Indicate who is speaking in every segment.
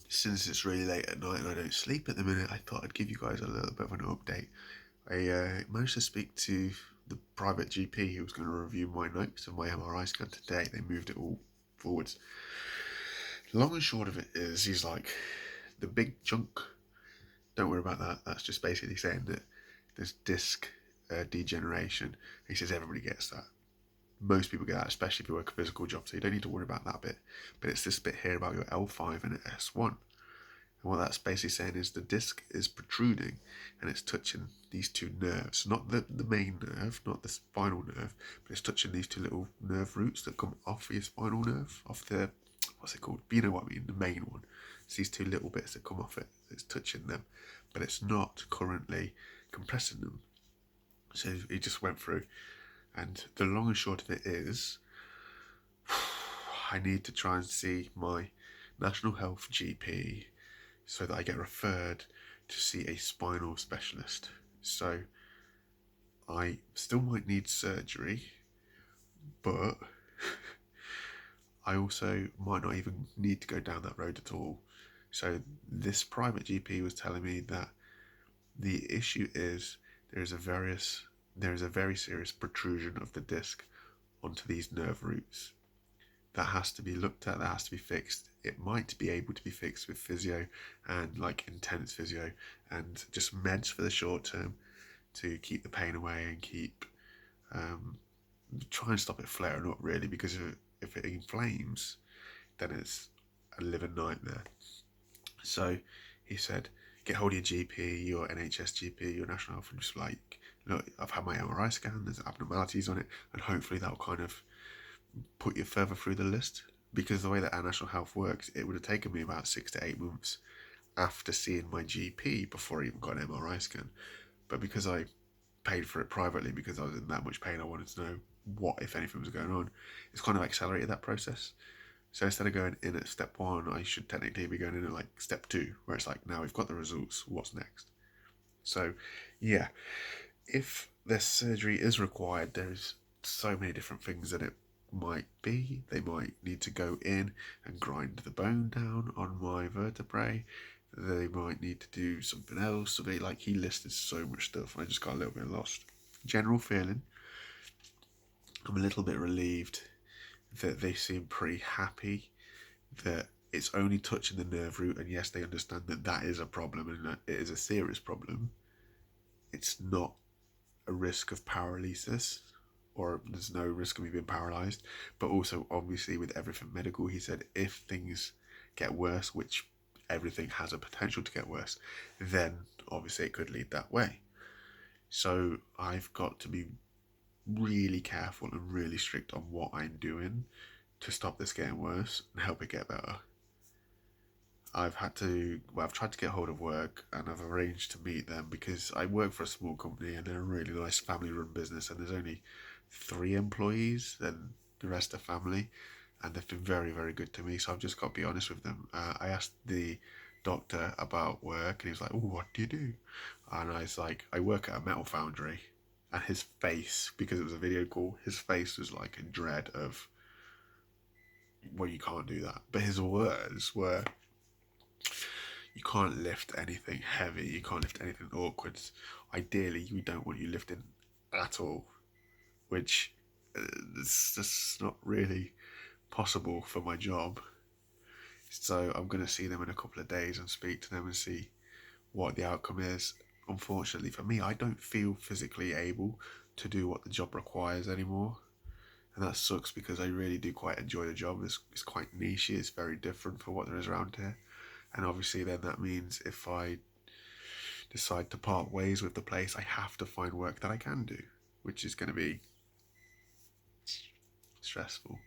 Speaker 1: since it's really late at night and I don't sleep at the minute, I thought I'd give you guys a little bit of an update. I managed to speak to the private GP who was going to review my notes of my MRI scan today. They moved it all forwards. Long and short of it is, he's like, the big chunk, don't worry about that. That's just basically saying that there's disc degeneration. He says everybody gets that. Most people get that, especially if you work a physical job, so you don't need to worry about that bit. But it's this bit here about your L5 and S1. And what that's basically saying is the disc is protruding and it's touching these two nerves. Not the main nerve, not the spinal nerve, but it's touching these two little nerve roots that come off your spinal nerve, off the, what's it called? You know what I mean, the main one. It's these two little bits that come off it. It's touching them, but it's not currently compressing them. So he just went through. And the long and short of it is, I need to try and see my National Health GP so that I get referred to see a spinal specialist. So I still might need surgery, but I also might not even need to go down that road at all. So this private GP was telling me that the issue is there is a very serious protrusion of the disc onto these nerve roots. That has to be looked at, that has to be fixed. It might be able to be fixed with physio and like intense physio and just meds for the short term to keep the pain away and keep try and stop it flaring up really, because if it inflames then it's a living nightmare. So he said, get hold of your GP, your NHS GP, your National Health, and just like, look, I've had my MRI scan, there's abnormalities on it, and hopefully that'll kind of put you further through the list. Because the way that our National Health works, it would have taken me about 6 to 8 months after seeing my GP before I even got an MRI scan. But because I paid for it privately, because I was in that much pain, I wanted to know what, if anything, was going on. It's kind of accelerated that process. So instead of going in at step 1, I should technically be going in at like step 2, where it's like, now we've got the results, what's next? So yeah, if this surgery is required, there's so many different things that it might be. They might need to go in and grind the bone down on my vertebrae. They might need to do something else. So like, he listed so much stuff and I just got a little bit lost. General feeling, I'm a little bit relieved that they seem pretty happy that it's only touching the nerve root, and yes, they understand that that is a problem and that it is a serious problem. It's not a risk of paralysis, or there's no risk of me being paralyzed. But also, obviously, with everything medical, he said if things get worse, which everything has a potential to get worse, then obviously it could lead that way. So I've got to be really careful and really strict on what I'm doing to stop this getting worse and help it get better. I've tried to get hold of work and I've arranged to meet them because I work for a small company and they're a really nice family run business, and there's only 3 employees and the rest are family, and they've been very, very good to me. So I've just got to be honest with them. I asked the doctor about work and he was like, oh, what do you do? And I was like, I work at a metal foundry. And his face, because it was a video call, his face was like a dread of, well, you can't do that. But his words were, you can't lift anything heavy, you can't lift anything awkward. Ideally, we don't want you lifting at all, which is just not really possible for my job. So I'm going to see them in a couple of days and speak to them and see what the outcome is. Unfortunately for me, I don't feel physically able to do what the job requires anymore. And that sucks because I really do quite enjoy the job. It's quite niche, it's very different for what there is around here. And obviously then that means if I decide to part ways with the place, I have to find work that I can do, which is going to be stressful.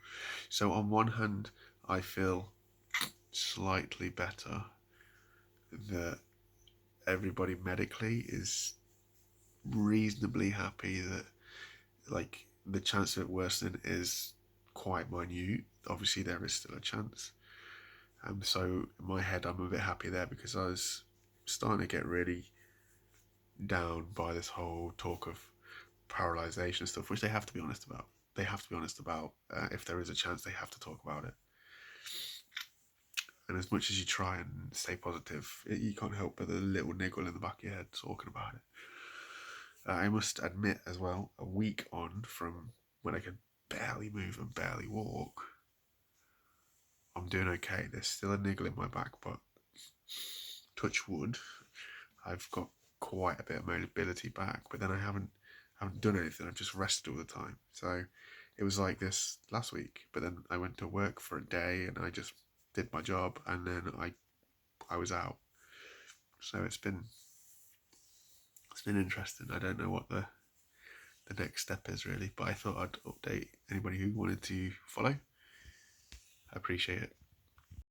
Speaker 1: So on one hand, I feel slightly better that everybody medically is reasonably happy that, like, the chance of it worsening is quite minute. Obviously there is still a chance. So in my head I'm a bit happy there, because I was starting to get really down by this whole talk of paralysation stuff, which they have to be honest about. They have to be honest about. If there is a chance, they have to talk about it. And as much as you try and stay positive, you can't help but the little niggle in the back of your head talking about it. I must admit as well, a week on from when I could barely move and barely walk, I'm doing okay. There's still a niggle in my back, but touch wood, I've got quite a bit of mobility back. But then I haven't done anything. I've just rested all the time. So it was like this last week. But then I went to work for a day and I just did my job, and then I was out. So it's been interesting. I don't know what the next step is really, but I thought I'd update anybody who wanted to follow. I appreciate it.